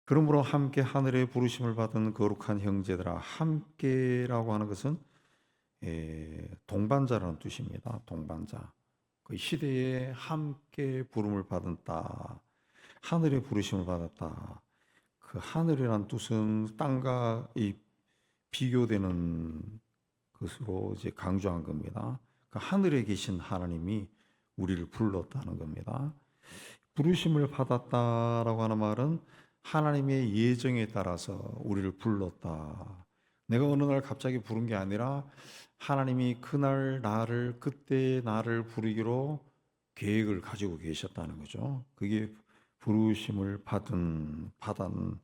그러므로 함께 하늘의 부르심을 받은 거룩한 형제들아, 함께라고 하는 것은 동반자라는 뜻입니다. 동반자. 그 시대에 함께 부름을 받았다. 하늘의 부르심을 받았다. 그 하늘이란 뜻은 땅과 이 비교되는 것으로 이제 강조한 겁니다. 그 하늘에 계신 하나님이 우리를 불렀다는 겁니다. 부르심을 받았다라고 하는 말은 하나님의 예정에 따라서 우리를 불렀다. 내가 어느 날 갑자기 부른 게 아니라 하나님이 그날 나를 그때 나를 부르기로 계획을 가지고 계셨다는 거죠. 그게 부르심을 받은이라는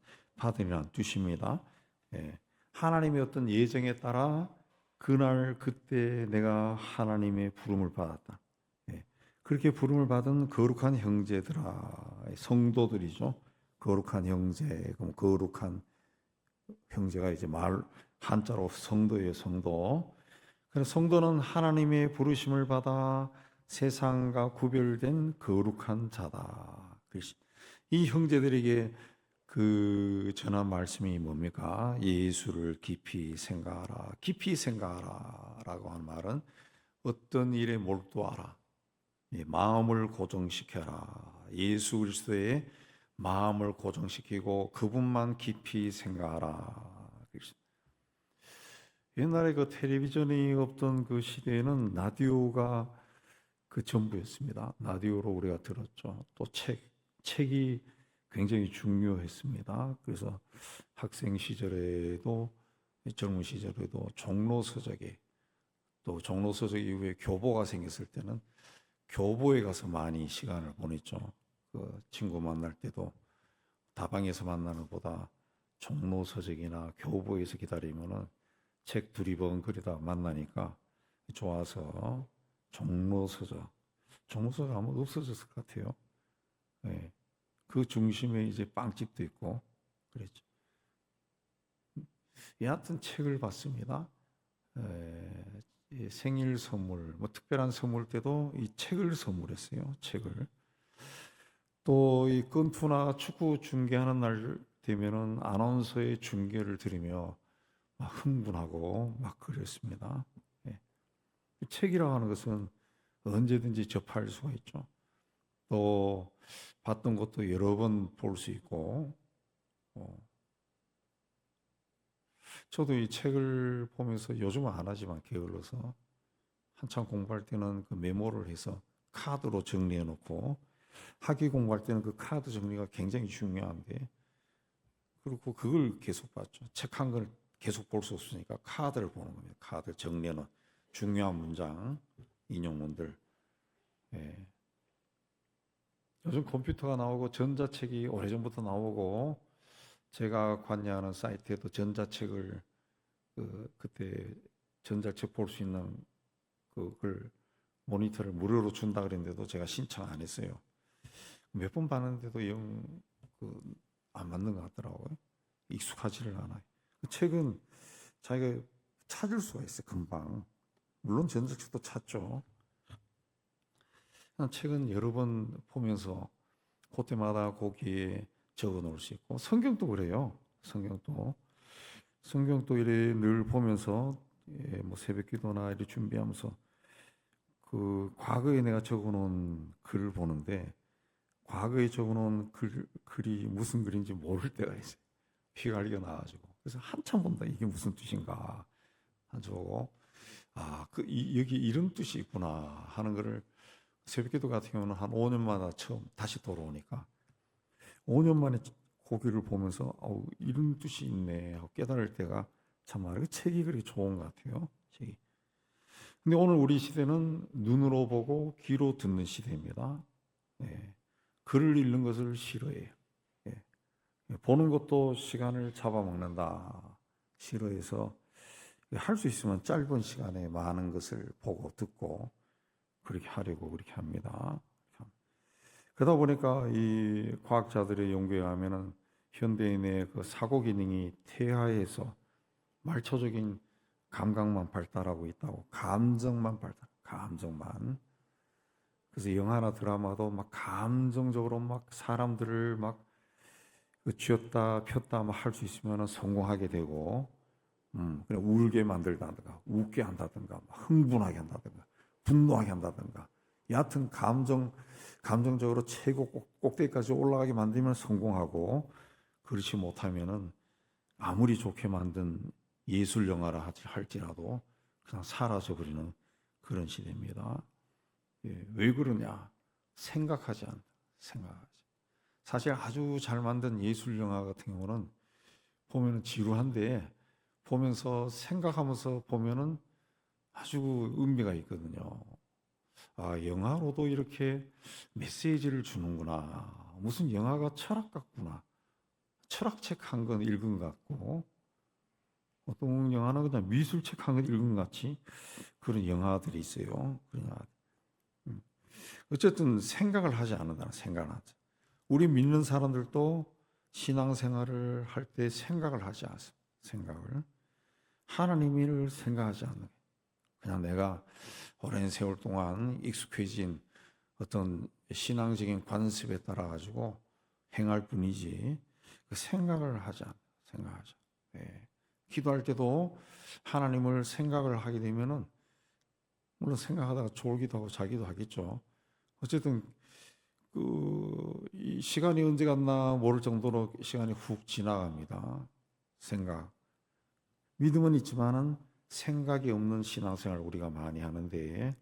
뜻입니다. 예. 하나님의 어떤 예정에 따라 그날 그때 내가 하나님의 부름을 받았다. 예. 그렇게 부름을 받은 거룩한 형제들아, 성도들이죠. 거룩한 형제, 그럼 거룩한 형제가 이제 말 한자로 성도예요, 성도. 그래서 성도는 하나님의 부르심을 받아 세상과 구별된 거룩한 자다. 이 형제들에게 그 전한 말씀이 뭡니까? 예수를 깊이 생각하라. 깊이 생각하라 라고 하는 말은 어떤 일에 몰두하라. 마음을 고정시켜라. 예수 그리스도의 마음을 고정시키고 그분만 깊이 생각하라. 옛날에 그 텔레비전이 없던 그 시대에는 라디오가 그 전부였습니다. 라디오로 우리가 들었죠. 또 책이 굉장히 중요했습니다. 그래서 학생 시절에도 젊은 시절에도 종로서적에 또 종로서적 이후에 교보가 생겼을 때는 교보에 가서 많이 시간을 보냈죠. 그 친구 만날 때도 다방에서 만나는 것보다 종로서적이나 교보에서 기다리면은 책 두리번거리다 만나니까 좋아서 종로서적 아마 없어졌을 것 같아요. 네. 그 중심에 이제 빵집도 있고 그랬죠. 여하튼 책을 받습니다. 생일 선물, 뭐 특별한 선물 때도 이 책을 선물했어요. 책을. 또 이 권투나 축구 중계하는 날 되면은 아나운서의 중계를 들으며 막 흥분하고 막 그랬습니다. 예. 책이라고 하는 것은 언제든지 접할 수가 있죠. 또 봤던 것도 여러 번 볼 수 있고, 어, 저도 이 책을 보면서 요즘은 안 하지만 게을러서 한참 공부할 때는 그 메모를 해서 카드로 정리해 놓고 학위 공부할 때는 그 카드 정리가 굉장히 중요한데 그리고 그걸 계속 봤죠. 책 한 걸 계속 볼 수 없으니까 카드를 보는 겁니다. 카드 정리해 놓은 중요한 문장, 인용문들. 예. 요즘 컴퓨터가 나오고 전자책이 오래전부터 나오고 제가 관여하는 사이트에도 전자책을 그때 전자책 볼 수 있는 그걸 모니터를 무료로 준다 그랬는데도 제가 신청 안 했어요. 몇 번 봤는데도 안 맞는 것 같더라고요. 익숙하지를 않아요. 그 책은 자기가 찾을 수가 있어요. 금방. 물론 전자책도 찾죠. 책은 여러 번 보면서 그때마다 거기에 적어 놓을 수 있고 성경도 그래요. 성경도 이래 늘 보면서 뭐 새벽 기도나 이렇게 준비하면서 그 과거에 내가 적어 놓은 글을 보는데 과거에 적어 놓은 글이 무슨 글인지 모를 때가 있어요. 휘갈겨 나와가지고. 그래서 한참 본다. 이게 무슨 뜻인가. 하고 여기 이런 뜻이 있구나 하는 거를 새벽기도 같은 경우는 한 5년마다 처음 다시 돌아오니까 5년 만에 고기를 보면서 이런 뜻이 있네 하고 깨달을 때가 참 많아요. 책이 그렇게 좋은 것 같아요. 책이. 근데 오늘 우리 시대는 눈으로 보고 귀로 듣는 시대입니다. 예. 글을 읽는 것을 싫어해요. 예. 보는 것도 시간을 잡아먹는다. 싫어해서 할 수 있으면 짧은 시간에 많은 것을 보고 듣고 그렇게 하려고 그렇게 합니다. 그러다 보니까 이 과학자들의 연구에 의하면은 현대인의 그 사고 기능이 퇴화해서 말초적인 감각만 발달하고 있다고. 감정만. 그래서 영화나 드라마도 막 감정적으로 막 사람들을 막 그 쥐었다 폈다 할 수 있으면 성공하게 되고, 그냥 울게 만들다든가, 웃게 한다든가, 흥분하게 한다든가, 분노하게 한다든가, 여하튼 감정적으로 최고 꼭대기까지 올라가게 만들면 성공하고, 그렇지 못하면은 아무리 좋게 만든 예술 영화라 할지라도 그냥 사라져 버리는 그런 시대입니다. 예, 왜 그러냐? 생각하지 않는다. 생각하지. 사실 아주 잘 만든 예술 영화 같은 경우는 보면은 지루한데, 보면서 생각하면서 보면은 아주 의미가 있거든요. 아, 영화로도 이렇게 메시지를 주는구나. 무슨 영화가 철학 같구나. 철학책 한 권 읽은 것 같고, 어떤 영화는 그냥 미술책 한 권 읽은 것 같이 그런 영화들이 있어요. 그런 영화. 어쨌든 생각을 하지 않는다는 생각을 하죠. 우리 믿는 사람들도 신앙생활을 할 때 생각을 하지 않습니다. 생각을. 하나님을 생각하지 않는, 그냥 내가 오랜 세월 동안 익숙해진 어떤 신앙적인 관습에 따라 가지고 행할 뿐이지 그 생각을 하지 않아. 생각하죠. 예. 기도할 때도 하나님을 생각을 하게 되면은, 물론 생각하다가 졸기도 하고 자기도 하겠죠. 어쨌든 이 시간이 언제 갔나 모를 정도로 시간이 훅 지나갑니다. 생각. 믿음은 있지만은 생각이 없는 신앙생활을 우리가 많이 하는데,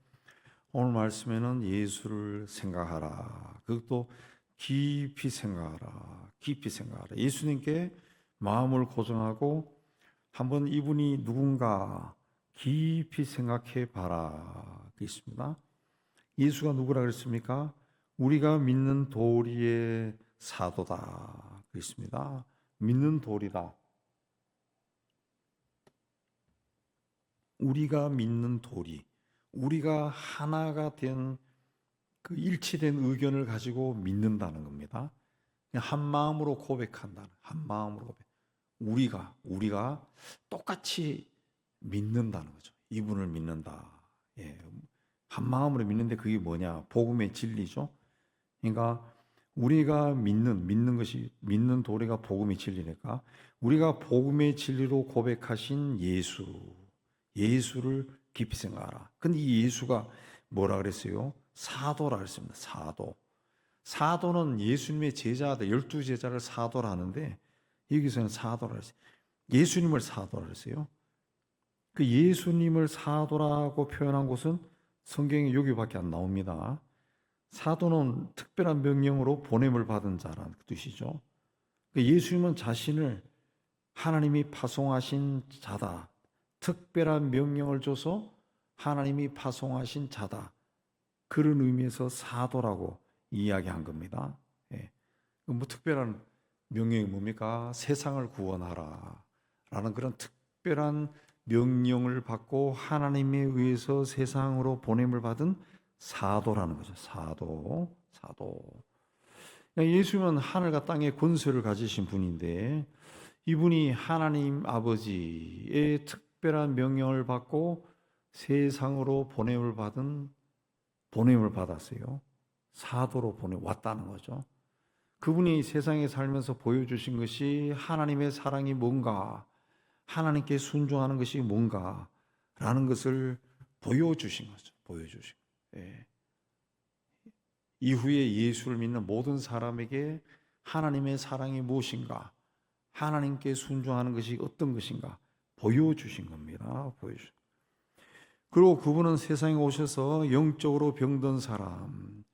오늘 말씀에는 예수를 생각하라. 그것도 깊이 생각하라. 깊이 생각하라. 예수님께 마음을 고정하고 한번 이분이 누군가 깊이 생각해 봐라. 있습니다. 예수가 누구라 그랬습니까? 우리가 믿는 도리의 사도다. 그랬습니다. 믿는 도리다. 우리가 믿는 도리. 우리가 하나가 된 그 일치된 의견을 가지고 믿는다는 겁니다. 그냥 한 마음으로 고백한다는, 한 마음으로 고백. 우리가 똑같이 믿는다는 거죠. 이분을 믿는다. 예. 한 마음으로 믿는데 그게 뭐냐? 복음의 진리죠. 그러니까 우리가 믿는 것이, 믿는 도리가 복음의 진리니까 우리가 복음의 진리로 고백하신 예수를 깊이 생각하라. 근데 이 예수가 뭐라 그랬어요? 사도라 그랬습니다. 사도는 예수님의 제자들, 12제자를 사도라 하는데, 여기서는 사도라 그랬어요. 예수님을 사도라 그랬어요. 그 예수님을 사도라고 표현한 곳은 성경에 여기밖에 안 나옵니다. 사도는 특별한 명령으로 보냄을 받은 자라는 뜻이죠. 예수님은 자신을 하나님이 파송하신 자다. 특별한 명령을 줘서 하나님이 파송하신 자다. 그런 의미에서 사도라고 이야기한 겁니다. 예. 뭐 특별한 명령이 뭡니까? 세상을 구원하라 라는 그런 특별한 명령을 받고 하나님에 의해서 세상으로 보냄을 받은 사도라는 거죠. 사도. 예수님은 하늘과 땅의 권세를 가지신 분인데, 이분이 하나님 아버지의 특별한 명령을 받고 세상으로 보냄을 받았어요. 사도로 보내왔다는 거죠. 그분이 세상에 살면서 보여주신 것이 하나님의 사랑이 뭔가, 하나님께 순종하는 것이 뭔가 라는 것을 보여주신 거죠. 예. 이후에 예수를 믿는 모든 사람에게 하나님의 사랑이 무엇인가, 하나님께 순종하는 것이 어떤 것인가 보여주신 겁니다. 그리고 그분은 세상에 오셔서 영적으로 병든 사람,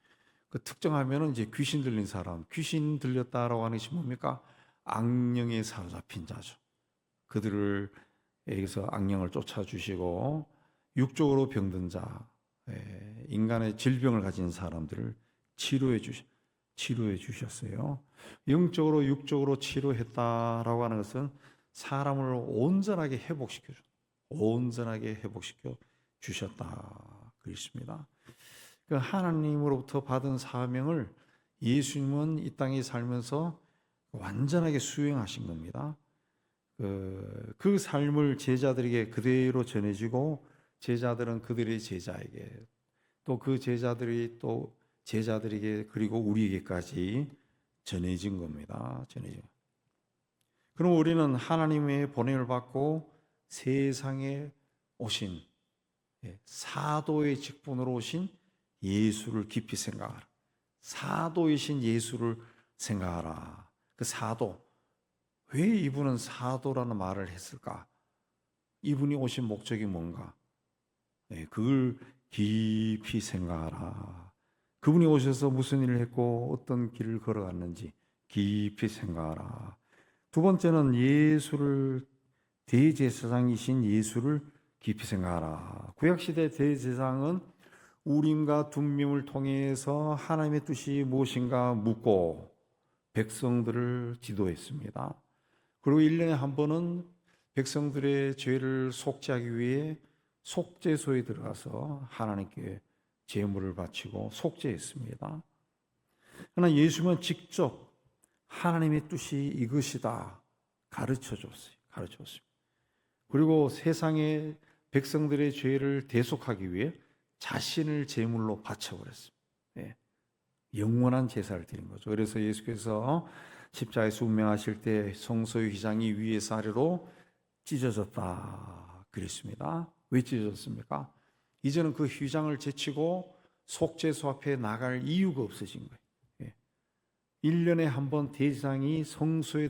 그 특정하면은 이제 귀신 들린 사람, 귀신 들렸다라고 하는 것이 뭡니까? 악령에 사로잡힌 자죠. 그들을 여기서 악령을 쫓아주시고, 육적으로 병든 자, 인간의 질병을 가진 사람들을 치료해 주셨어요. 영적으로 육적으로 치료했다라고 하는 것은 사람을 온전하게 회복시켜 주셨다 그랬습니다. 그 하나님으로부터 받은 사명을 예수님은 이 땅에 살면서 완전하게 수행하신 겁니다. 그 삶을 제자들에게 그대로 전해지고, 제자들은 그들의 제자에게, 또 그 제자들이 또 제자들에게, 그리고 우리에게까지 전해진 겁니다. 그럼 우리는 하나님의 보냄을 받고 세상에 오신 사도의 직분으로 오신 예수를 깊이 생각하라. 사도이신 예수를 생각하라. 그 사도, 왜 이분은 사도라는 말을 했을까? 이분이 오신 목적이 뭔가? 그걸 깊이 생각하라. 그분이 오셔서 무슨 일을 했고 어떤 길을 걸어갔는지 깊이 생각하라. 두 번째는 예수를, 대제사장이신 예수를 깊이 생각하라. 구약시대 대제사장은 우림과 둠밈을 통해서 하나님의 뜻이 무엇인가 묻고 백성들을 지도했습니다. 그리고 1년에 한 번은 백성들의 죄를 속죄하기 위해 속죄소에 들어가서 하나님께 제물을 바치고 속죄했습니다. 그러나 예수는 직접 하나님의 뜻이 이것이다 가르쳐 줬어요. 그리고 세상의 백성들의 죄를 대속하기 위해 자신을 제물로 바쳐버렸어요. 영원한 제사를 드린 거죠. 그래서 예수께서 십자가에서 운명하실 때 성소의 휘장이 위에서 아래로 찢어졌다 그랬습니다. 왜 찢어졌습니까? 이제는 그 휘장을 제치고 속죄소 앞에 나갈 이유가 없어진 거예요. 1년에 한 번 대제사장이 성소에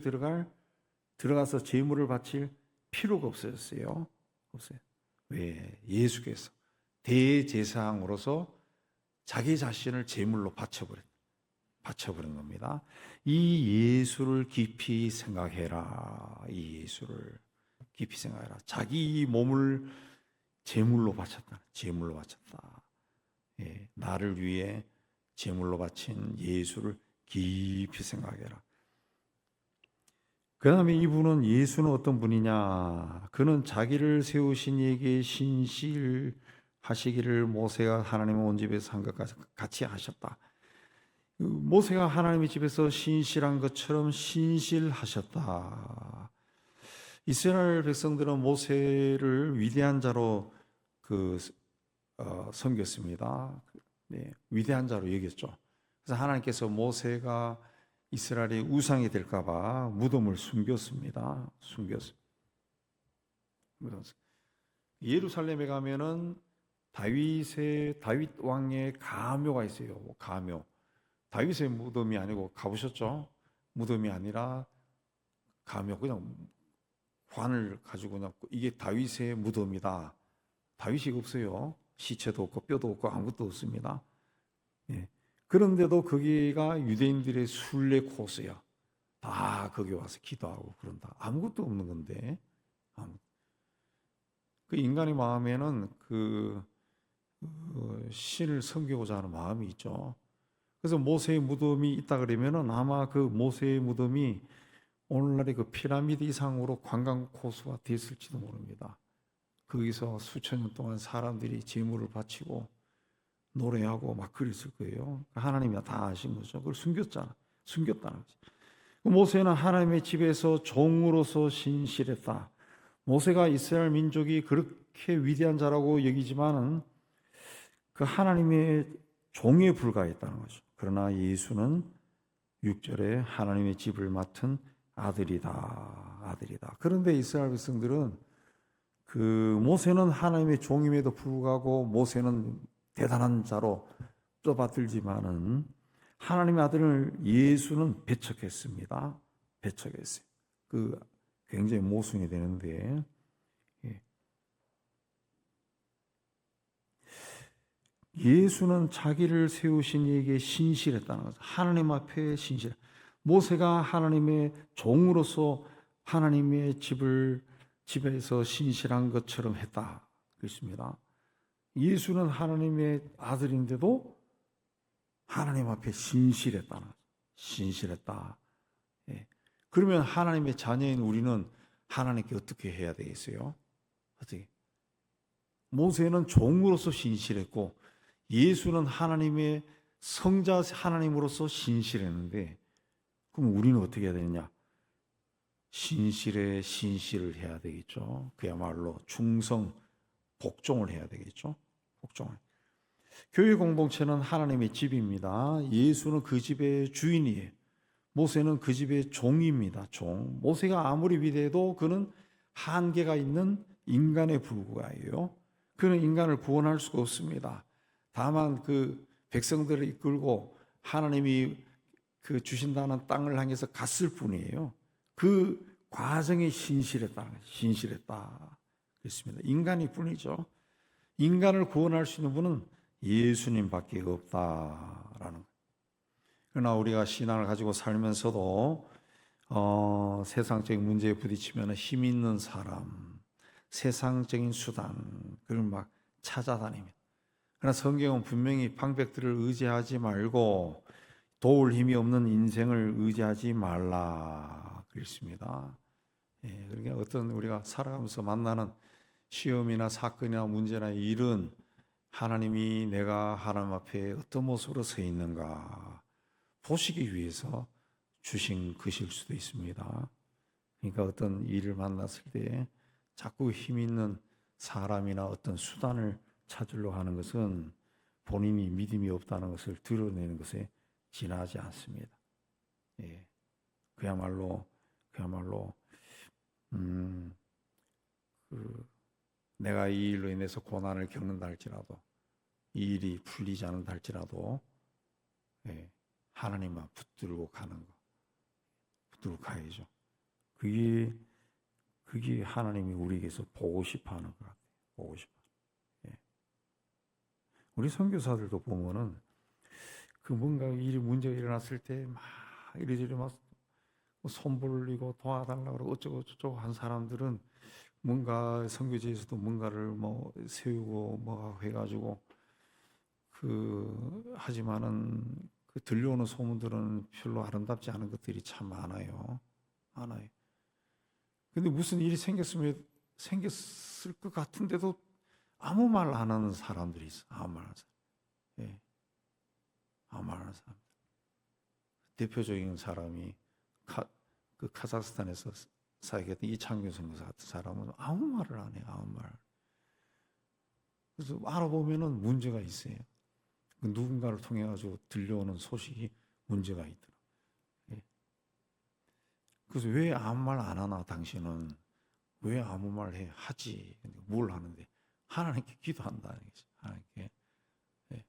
들어가서 제물을 바칠 필요가 없어졌어요. 없어요. 왜? 예수께서 대제사장으로서 자기 자신을 제물로 바쳐버린 겁니다. 이 예수를 깊이 생각해라. 이 예수를 깊이 생각해라. 자기 몸을 제물로 바쳤다. 나를 위해 제물로 바친 예수를 깊이 생각해라. 그 다음에 이분은, 예수는 어떤 분이냐? 그는 자기를 세우신 이에게 신실하시기를 모세가 하나님의 온 집에서 한 것 같이 하셨다. 모세가 하나님의 집에서 신실한 것처럼 신실하셨다. 이스라엘 백성들은 모세를 위대한 자로 섬겼습니다. 위대한 자로 여겼죠. 그래서 하나님께서 모세가 이스라엘의 우상이 될까봐 무덤을 숨겼습니다. 예루살렘에 가면은 다윗 왕의 가묘가 있어요. 가묘. 다윗의 무덤이 아니고, 가보셨죠? 무덤이 아니라 가묘, 그냥 관을 가지고 그냥 이게 다윗의 무덤이다. 다윗이 없어요. 시체도 없고 뼈도 없고 아무것도 없습니다. 그런데도 거기가 유대인들의 순례 코스야. 다 거기 와서 기도하고 그런다. 아무것도 없는 건데. 그 인간의 마음에는 신을 섬기고자 하는 마음이 있죠. 그래서 모세의 무덤이 있다 그러면은 아마 그 모세의 무덤이 오늘날의 그 피라미드 이상으로 관광 코스가 됐을지도 모릅니다. 거기서 수천 년 동안 사람들이 제물을 바치고 노래하고 막 그랬을 거예요. 하나님이 다 아신 거죠. 그걸 숨겼다는 거지. 모세는 하나님의 집에서 종으로서 신실했다. 모세가 이스라엘 민족이 그렇게 위대한 자라고 여기지만은 그 하나님의 종에 불과했다는 거죠. 그러나 예수는 6절에 하나님의 집을 맡은 아들이다. 그런데 이스라엘 백성들은 모세는 하나님의 종임에도 불구하고 모세는 대단한 자로 떠받들지만은 하나님의 아들을 예수는 배척했습니다. 배척했어요. 굉장히 모순이 되는데, 예수는 자기를 세우신 이에게 신실했다는 거죠. 하나님 앞에 신실. 모세가 하나님의 종으로서 하나님의 집에서 신실한 것처럼 했다. 그렇습니다. 예수는 하나님의 아들인데도 하나님 앞에 신실했다는 거죠. 신실했다. 그러면 하나님의 자녀인 우리는 하나님께 어떻게 해야 되겠어요? 어떻게? 모세는 종으로서 신실했고 예수는 하나님의 성자 하나님으로서 신실했는데, 그럼 우리는 어떻게 해야 되느냐? 신실을 해야 되겠죠. 그야말로 충성, 복종을 해야 되겠죠. 복종을. 교회 공동체는 하나님의 집입니다. 예수는 그 집의 주인이에요. 모세는 그 집의 종입니다. 종. 모세가 아무리 위대해도 그는 한계가 있는 인간에 불과해요. 그는 인간을 구원할 수가 없습니다. 다만 그 백성들을 이끌고 하나님이 그 주신다는 땅을 향해서 갔을 뿐이에요. 그 과정에 신실했다. 그렇습니다. 인간일 뿐이죠. 인간을 구원할 수 있는 분은 예수님밖에 없다라는 거예요. 그러나 우리가 신앙을 가지고 살면서도 세상적인 문제에 부딪히면 힘 있는 사람, 세상적인 수단 그걸 막 찾아다닙니다. 그러나 성경은 분명히 방백들을 의지하지 말고 도울 힘이 없는 인생을 의지하지 말라 그랬습니다. 예, 그러니까 어떤 우리가 살아가면서 만나는 시험이나 사건이나 문제나 일은 하나님이 내가 하나님 앞에 어떤 모습으로 서 있는가 보시기 위해서 주신 것일 수도 있습니다. 그러니까 어떤 일을 만났을 때 자꾸 힘 있는 사람이나 어떤 수단을 찾으려 하는 것은 본인이 믿음이 없다는 것을 드러내는 것에 지나지 않습니다. 예, 그야말로 내가 이 일로 인해서 고난을 겪는다 할지라도 이 일이 풀리지 않는다 할지라도 예, 하나님만 붙들고 가는 거, 붙들고 가야죠. 그게 하나님이 우리에게서 보고 싶어하는 것 같아요. 보고 싶어. 예. 우리 선교사들도 보면은 그 뭔가 일이 문제가 일어났을 때 막 이리저리 막 손 벌리고 도와달라고 그러고 어쩌고 한 사람들은 뭔가 선교지에서도 뭔가를 뭐 세우고 뭐 해가지고 하지만은 그 들려오는 소문들은 별로 아름답지 않은 것들이 참 많아요. 근데 무슨 일이 생겼을 것 같은데도 아무 말 안 하는 사람들이 있어. 아무 말 안 하는 사람. 예. 아무 말 안 하는 사람. 대표적인 사람이 그 카자흐스탄에서 사역했던 이창규 선교사 같은 사람은 아무 말을 안 해요. 아무 말. 그래서 알아보면은 문제가 있어요. 누군가를 통해 가지고 들려오는 소식이 문제가 있더라. 예. 그래서 왜 아무 말 안 하나 당신은 왜 아무 말 해 하지? 뭘 하는데 하나님께 기도한다는 거지. 하나님께. 예.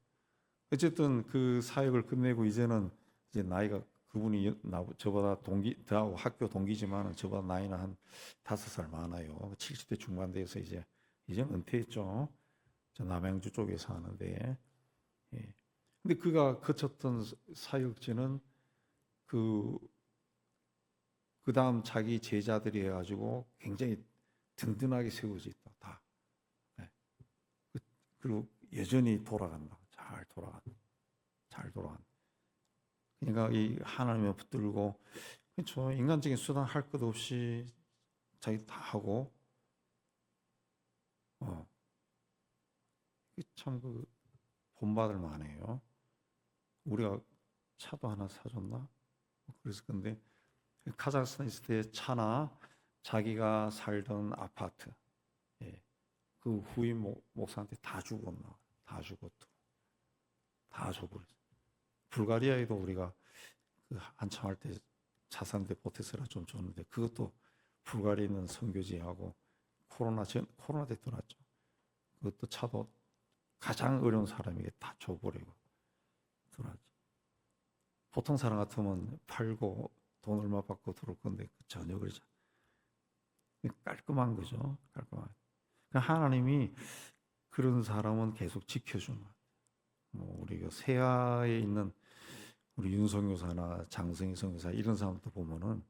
어쨌든 그 사역을 끝내고 이제는 이제 나이가 그분이 저보다 저하고 학교 동기지만 저보다 나이는 한 5살 많아요. 70대 중반 돼서 이제 은퇴했죠. 저 남양주 쪽에 사는데. 예. 근데 그가 거쳤던 사역지는 그 다음 자기 제자들이 해가지고 굉장히 든든하게 세워져 있다. 다. 예. 그리고 여전히 돌아간다. 잘 돌아간다. 그러니까 이 하나님을 붙들고 그렇죠. 인간적인 수단 할 것 없이 자기 다 하고 참 본받을 만해요. 우리가 차도 하나 사줬나? 그래서 근데 카자흐스탄 있을 때 차나 자기가 살던 아파트 예. 그 후임 목사한테 다 죽었나? 다 죽었고 다 줘버렸어. 불가리아에도 우리가 한참 할 때 차 사는데 보태서라 좀 줬는데 그것도 불가리아에 있는 선교지하고 코로나 때 떠났죠. 그것도 차도 가장 어려운 사람에게 다 줘버리고 떠났죠. 보통 사람 같으면 팔고 돈 얼마 받고 들어올 건데 전혀 그러지 않아요. 깔끔한 거죠. 깔끔한. 그러니까 하나님이 그런 사람은 계속 지켜주는 거예요. 우리 세아에 있는 우리 윤성교사나 장성희 선교사 이런 사람들 보면은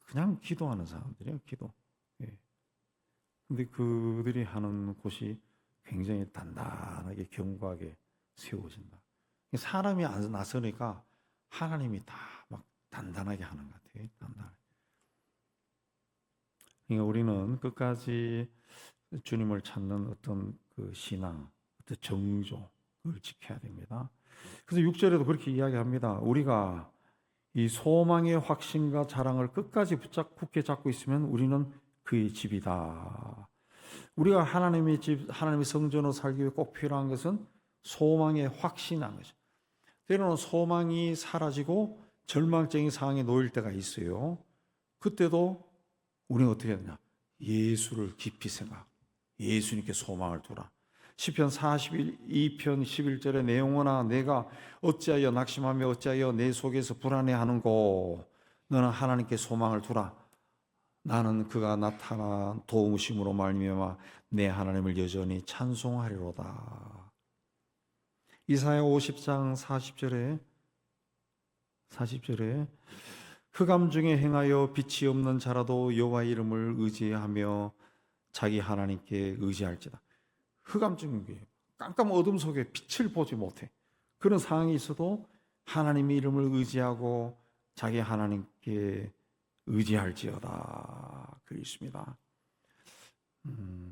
그냥 기도하는 사람들이에요. 기도. 예. 근데 그들이 하는 곳이 굉장히 단단하게 견고하게 세워진다. 사람이 안 나서니까 하나님이 다 막 단단하게 하는 것 같아요. 단단하게. 그러니까 우리는 끝까지 주님을 찾는 어떤 그 신앙, 어떤 정조 그걸 지켜야 됩니다. 그래서 6절에도 그렇게 이야기합니다. 우리가 이 소망의 확신과 자랑을 끝까지 굳게 잡고 있으면 우리는 그의 집이다. 우리가 하나님의 집, 하나님의 성전으로 살기 위해 꼭 필요한 것은 소망의 확신한 거죠. 때로는 소망이 사라지고 절망적인 상황에 놓일 때가 있어요. 그때도 우리는 어떻게 해야 되냐? 예수를 깊이 생각, 예수님께 소망을 두라. 시편 42편 11절의 내 영혼아 내가 어찌하여 낙심하며 어찌하여 내 속에서 불안해하는고 너는 하나님께 소망을 두라. 나는 그가 나타난 도우심으로 말미암아 내 하나님을 여전히 찬송하리로다. 이사야 50장 40절에 흑암 중에 행하여 빛이 없는 자라도 여호와의 이름을 의지하며 자기 하나님께 의지할지다. 흑암 중에 깜깜 어둠 속에 빛을 보지 못해. 그런 상황이 있어도 하나님의 이름을 의지하고 자기 하나님께 의지할지어다. 그 있습니다.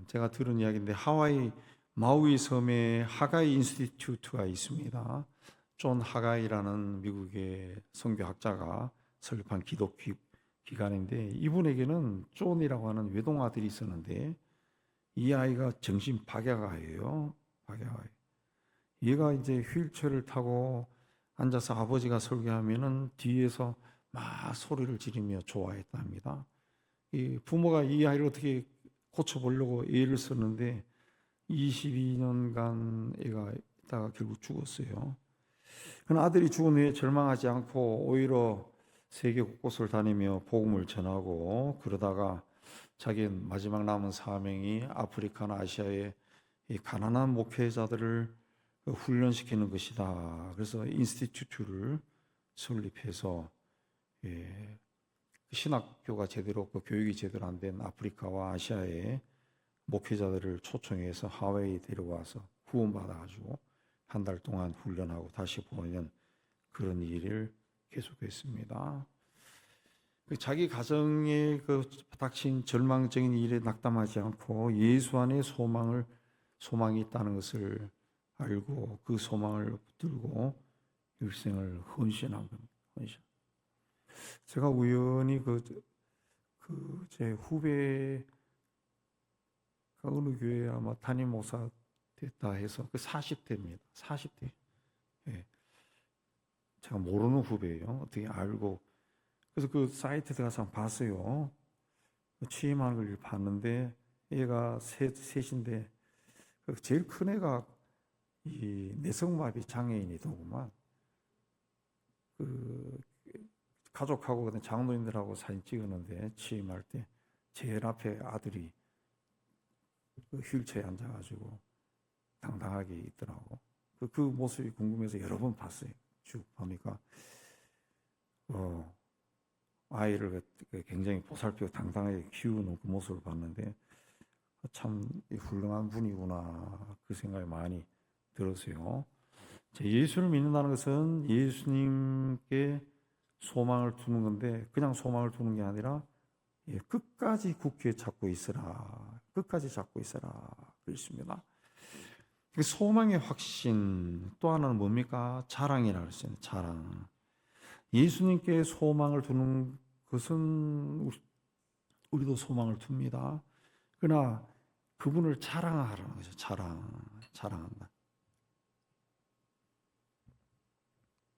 제가 들은 이야기인데 하와이 마우이 섬에 하가이 인스티튜트가 있습니다. 존 하가이라는 미국의 선교학자가 설립한 기독 기관인데 이분에게는 존이라고 하는 외동 아들이 있었는데 이 아이가 정신 박약아예요. 박약아. 얘가 이제 휠체어를 타고 앉아서 아버지가 설교하면은 뒤에서 막 소리를 지르며 좋아했답니다. 이 부모가 이 아이를 어떻게 고쳐보려고 애를 썼는데 22년간 애가 있다가 결국 죽었어요. 그러나 아들이 죽은 후에 절망하지 않고 오히려 세계 곳곳을 다니며 복음을 전하고 그러다가 자기 마지막 남은 사명이 아프리카나 아시아의 이 가난한 목회자들을 훈련시키는 것이다. 그래서 인스티튜트를 설립해서 신학교가 제대로 없고 교육이 제대로 안 된 아프리카와 아시아의 목회자들을 초청해서 하와이에 데려와서 후원받아가지고 한 달 동안 훈련하고 다시 보내는 그런 일을 계속했습니다. 자기 가정에 닥친 절망적인 일에 낙담하지 않고 예수 안에 소망이 있다는 것을 알고 그 소망을 붙들고 일생을 헌신한 겁니다. 헌신. 제가 우연히 제 후배가 어느 교회 아마 담임 목사 됐다 해서 40대입니다. 40대. 예. 제가 모르는 후배예요. 어떻게 알고. 그래서 그 사이트에 들어가서 봤어요. 취임하는 걸 봤는데 얘가 셋인데 제일 큰 애가 이 내성마비 장애인이더구만. 그 가족하고 그다음 장로님들하고 사진 찍었는데 취임할 때 제일 앞에 아들이 그 휠체어에 앉아가지고 당당하게 있더라고. 그 모습이 궁금해서 여러 번 봤어요. 쭉 보니까 아이를 굉장히 보살피고 당당하게 키우는 그 모습을 봤는데 참 훌륭한 분이구나 그 생각이 많이 들었어요. 예수를 믿는다는 것은 예수님께 소망을 두는 건데 그냥 소망을 두는 게 아니라 끝까지 굳게 잡고 있으라. 끝까지 잡고 있으라. 그렇습니다. 소망의 확신 또 하나는 뭡니까? 자랑이라고 했어요. 자랑. 예수님께 소망을 두는 것은 우리도 소망을 둡니다. 그러나 그분을 자랑하라는 거죠. 자랑한다.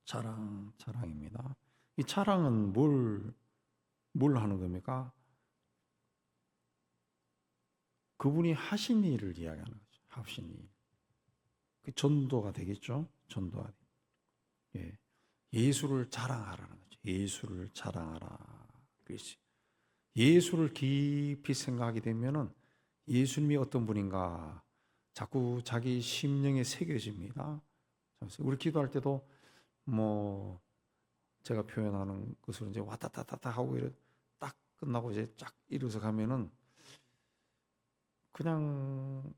자랑입니다. 이 자랑은 뭘 하는 겁니까? 그분이 하신 일을 이야기하는 거죠. 하신 일. 그 전도가 되겠죠. 전도가. 예. 예수를 자랑하라는 거죠. 예수를 자랑하라. 그렇지. 예수를 깊이 생각하게 되면은 예수님이 어떤 분인가 자꾸 자기 심령에 새겨집니다. 우리 기도할 때도 뭐 제가 표현하는 것으로 이제 왔다다다다 하고 딱 끝나고 이제 쫙 일어서 가면은 그냥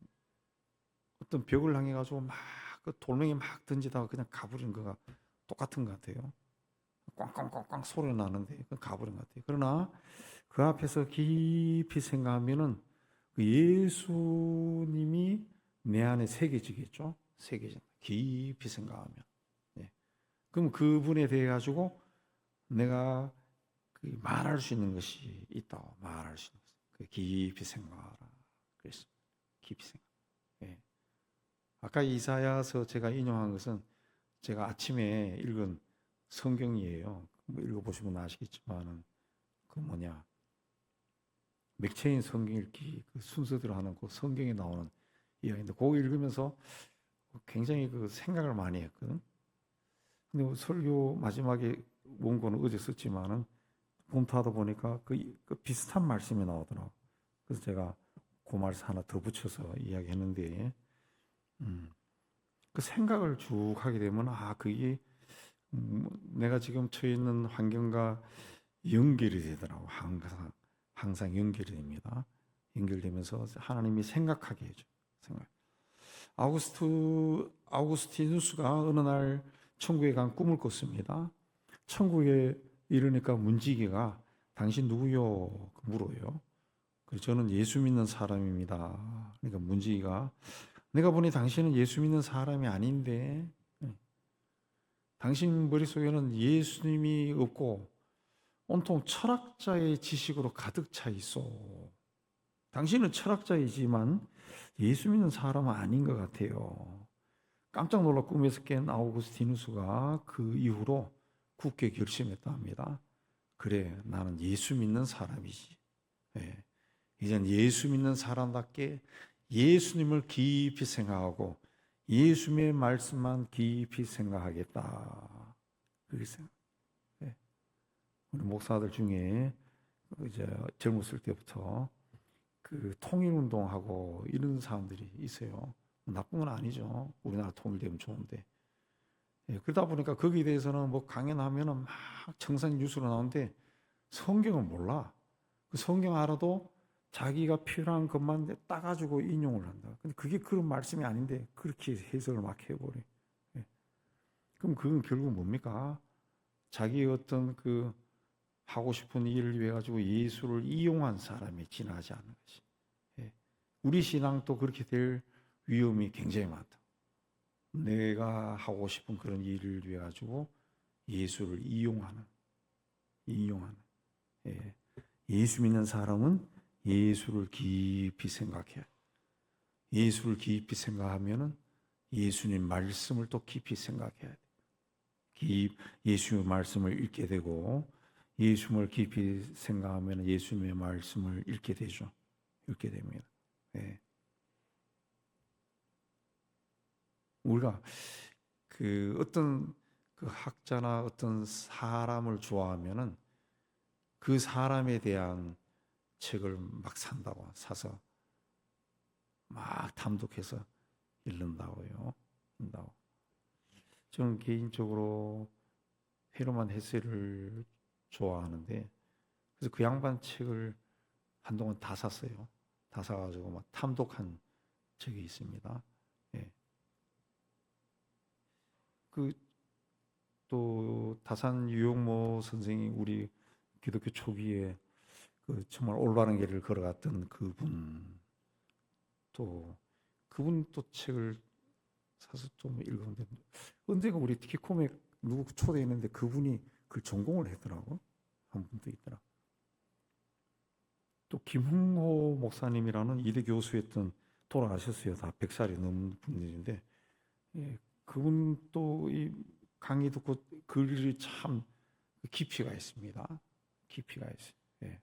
어떤 벽을 향해 가지고 막 그 돌멩이 막 던지다가 그냥 가버린 거가 똑같은 것 같아요. 꽝꽝꽝꽝 소리 나는데 가버린 것 같아요. 그러나 그 앞에서 깊이 생각하면은 그 예수님이 내 안에 새겨지겠죠. 새겨진다. 깊이 생각하면. 예. 그럼 그분에 대해 가지고 내가 말할 수 있는 것이 있다고 말할 수 있는 것. 깊이 생각하라. 그래서 깊이 생각. 예. 아까 이사야서 제가 인용한 것은 제가 아침에 읽은 성경이에요. 뭐 읽어보시면 아시겠지만은 그 뭐냐 맥체인 성경 읽기 그 순서대로 하는 그 성경에 나오는 이야기인데 그거 읽으면서 굉장히 그 생각을 많이 했거든. 근데 설교 마지막에 원고는 어제 썼지만은 검토하다 보니까 그 비슷한 말씀이 나오더라고. 그래서 제가 그 말씀 하나 더 붙여서 이야기했는데, 그 생각을 쭉 하게 되면 그게 내가 지금 처해 있는 환경과 연결이 되더라고. 항상 연결이 됩니다. 연결되면서 하나님이 생각하게 해줘. 생각. 아우구스티누스가 어느 날 천국에 간 꿈을 꿨습니다. 천국에 이르니까 문지기가 당신 누구요? 물어요. 그래서 저는 예수 믿는 사람입니다. 그러니까 문지기가 내가 보니 당신은 예수 믿는 사람이 아닌데 당신 머릿속에는 예수님이 없고 온통 철학자의 지식으로 가득 차 있어. 당신은 철학자이지만 예수 믿는 사람은 아닌 것 같아요. 깜짝 놀라 꿈에서 깬 아우구스티누스가 그 이후로 굳게 결심했다 합니다. 그래, 나는 예수 믿는 사람이지. 예. 이젠 예수 믿는 사람답게 예수님을 깊이 생각하고 예수님의 말씀만 깊이 생각하겠다. 그렇게 생각. 예. 우리 목사들 중에 이제 젊었을 때부터 그 통일운동하고 이런 사람들이 있어요. 나쁜 건 아니죠. 우리나라 통일되면 좋은데. 예, 그러다 보니까 거기에 대해서는 뭐 강연하면은 막 청산 뉴스로 나오는데 성경은 몰라. 그 성경 알아도 자기가 필요한 것만 따가지고 인용을 한다. 근데 그게 그런 말씀이 아닌데 그렇게 해석을 막 해버려. 예. 그럼 그건 결국 뭡니까? 자기 어떤 그 하고 싶은 일을 위해 가지고 예수를 이용한 사람이 지나지 않는 것이. 예. 우리 신앙도 그렇게 될 위험이 굉장히 많다. 내가 하고 싶은 그런 일을 위해 가지고 예수를 이용하는. 예. 예수 믿는 사람은 예수를 깊이 생각해야 돼. 예수를 깊이 생각하면은 예수님 말씀을 또 깊이 생각해야 돼. 예수의 말씀을 읽게 되고 예수님을 깊이 생각하면 예수님의 말씀을 읽게 되죠. 읽게 됩니다. 예. 우리가 그 어떤 그 학자나 어떤 사람을 좋아하면은 그 사람에 대한 책을 막 사서 막 탐독해서 읽는다고요. 저는 개인적으로 헤르만 헤세를 좋아하는데 그래서 그 양반 책을 한동안 다 샀어요. 다 사가지고 막 탐독한 적이 있습니다. 예. 또 다산 유용모 선생이 우리 기독교 초기에 그 정말 올바른 길을 걸어갔던 그분 또 책을 사서 좀 읽었는데 언젠가 우리 티키콤에 누구 초대했는데 그분이 그 전공을 했더라고. 한 분도 있더라. 또 김흥호 목사님이라는 이대 교수였던 돌아가셨어요. 다 100살이 넘은 분들인데 예, 그분 또 이 강의 듣고 글이 참 깊이가 있습니다. 깊이가 있어요. 예.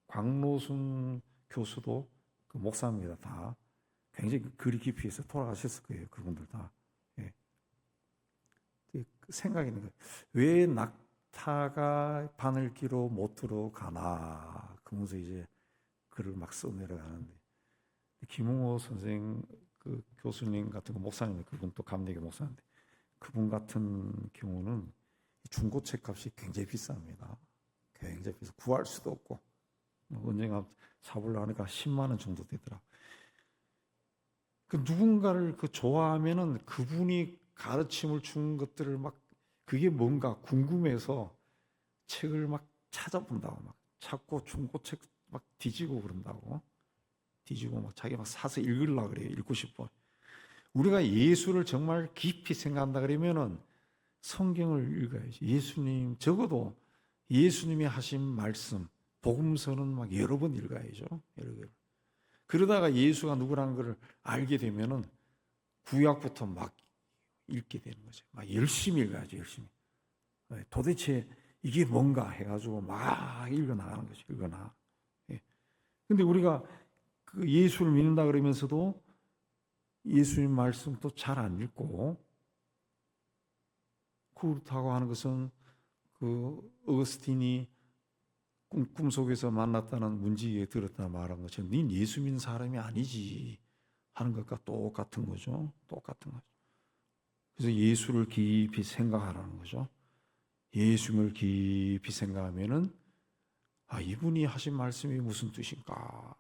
광로순 교수도 그 목사입니다. 다 굉장히 글이 깊이 있어 돌아가셨을 거예요. 그분들 다. 예. 생각이 있는 거예요. 왜 낙타가 바늘기로 못 들어가나 그러면서 이제 글을 막 써내려가는데 김웅호 선생 그 교수님 같은 거 목사님 그분 또 감리교 목사인데 그분 같은 경우는 중고책 값이 굉장히 비쌉니다. 굉장히 비싸 구할 수도 없고 언젠가 사보려고 하니까 10만 원 정도 되더라. 그 누군가를 그 좋아하면은 그분이 가르침을 준 것들을 막 그게 뭔가 궁금해서 책을 막 찾아본다고 막 찾고 중고책 막 뒤지고 그런다고 뒤지고 막 자기 막 사서 읽으려고 그래요. 읽고 싶어. 우리가 예수를 정말 깊이 생각한다 그러면은 성경을 읽어야지. 예수님 적어도 예수님이 하신 말씀 복음서는 막 여러 번 읽어야죠. 여러 번. 그러다가 예수가 누구라는 걸 알게 되면은 구약부터 막 읽게 되는 거죠. 막 열심히 읽어야죠. 열심히. 도대체 이게 뭔가 해가지고 막 읽어나가는 거죠. 읽어나. 예. 근데 우리가 그 예수를 믿는다 그러면서도 예수님 말씀도 잘 안 읽고, 그렇다고 하는 것은 그 어거스틴이 꿈속에서 만났다는 문지기에 들었다 말한 것처럼 닌 예수 믿는 사람이 아니지 하는 것과 똑같은 거죠. 똑같은 거죠. 그래서 예수를 깊이 생각하라는 거죠. 예수를 깊이 생각하면은 이분이 하신 말씀이 무슨 뜻인가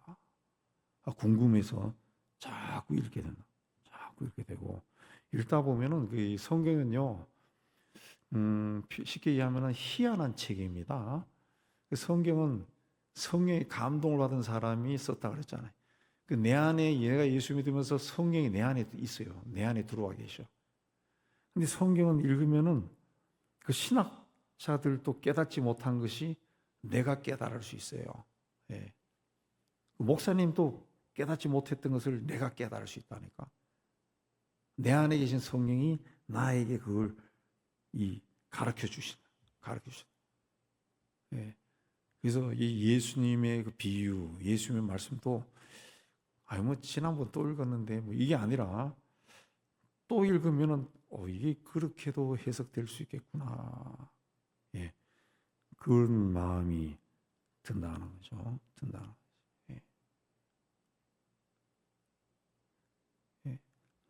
궁금해서 자꾸 읽게 된다. 자꾸 읽게 되고 읽다 보면은 그 성경은요, 쉽게 얘기하면은 희한한 책입니다. 그 성경은 성령의 감동을 받은 사람이 썼다 그랬잖아요. 그 내 안에 얘가 예수 믿으면서 성령이 내 안에 있어요. 내 안에 들어와 계셔. 근데 성경은 읽으면은 그 신학자들도 깨닫지 못한 것이 내가 깨달을 수 있어요. 예. 목사님도 깨닫지 못했던 것을 내가 깨달을 수 있다니까. 내 안에 계신 성령이 나에게 그걸 가르쳐 주신다. 가르쳐 주신다. 예. 그래서 이 예수님의 그 비유, 예수님의 말씀도 뭐 지난번 또 읽었는데 뭐 이게 아니라 또 읽으면은 이게 그렇게도 해석될 수 있겠구나. 예. 그런 마음이 든다는 거죠. 든다는 거죠. 예. 예.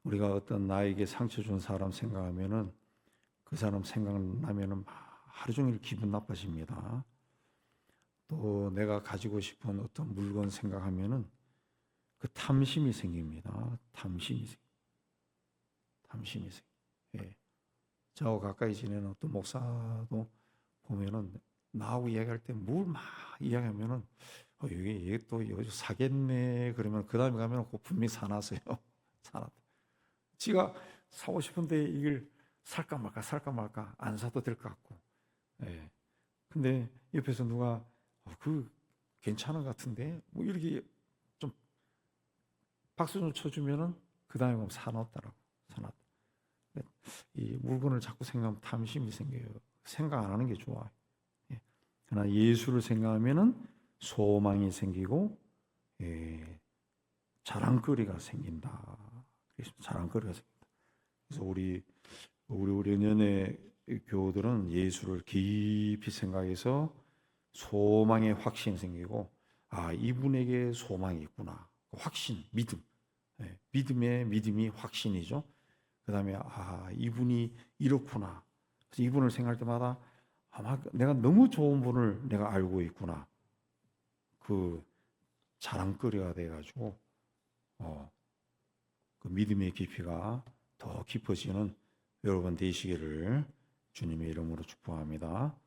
우리가 어떤 나에게 상처 준 사람 생각하면은 그 사람 생각나면은 하루 종일 기분 나빠집니다. 또 내가 가지고 싶은 어떤 물건 생각하면은 그 탐심이 생깁니다. 탐심이 생겨. 예. 저하고 가까이 지내는 어떤 목사도 보면은 나하고 이야기할 때 뭘 막 이야기하면은 이게 또 여기서 사겠네 그러면 그 다음에 가면 분명히 사놨어요. 사놨. 지가 사고 싶은데 이걸 살까 말까 안 사도 될 것 같고. 예. 근데 옆에서 누가 그 괜찮은 것 같은데 뭐 이렇게 좀 박수 좀 쳐주면은 그 다음에 보면 사놨더라고. 사놨. 이 물건을 자꾸 생각하면 탐심이 생겨요. 생각 안 하는 게 좋아요. 예. 그러나 예수를 생각하면은 소망이 생기고, 자랑거리가 생긴다. 그래서 자랑거리가 생긴다. 그래서 우리 연연의 교우들은 예수를 깊이 생각해서 소망의 확신이 생기고, 이분에게 소망이 있구나. 확신, 믿음. 믿음의 믿음이 확신이죠. 그 다음에 이분이 이렇구나. 그래서 이분을 생각할 때마다 아마 내가 너무 좋은 분을 내가 알고 있구나. 그 자랑거리가 돼가지고 그 믿음의 깊이가 더 깊어지는 여러분 되시기를 주님의 이름으로 축복합니다.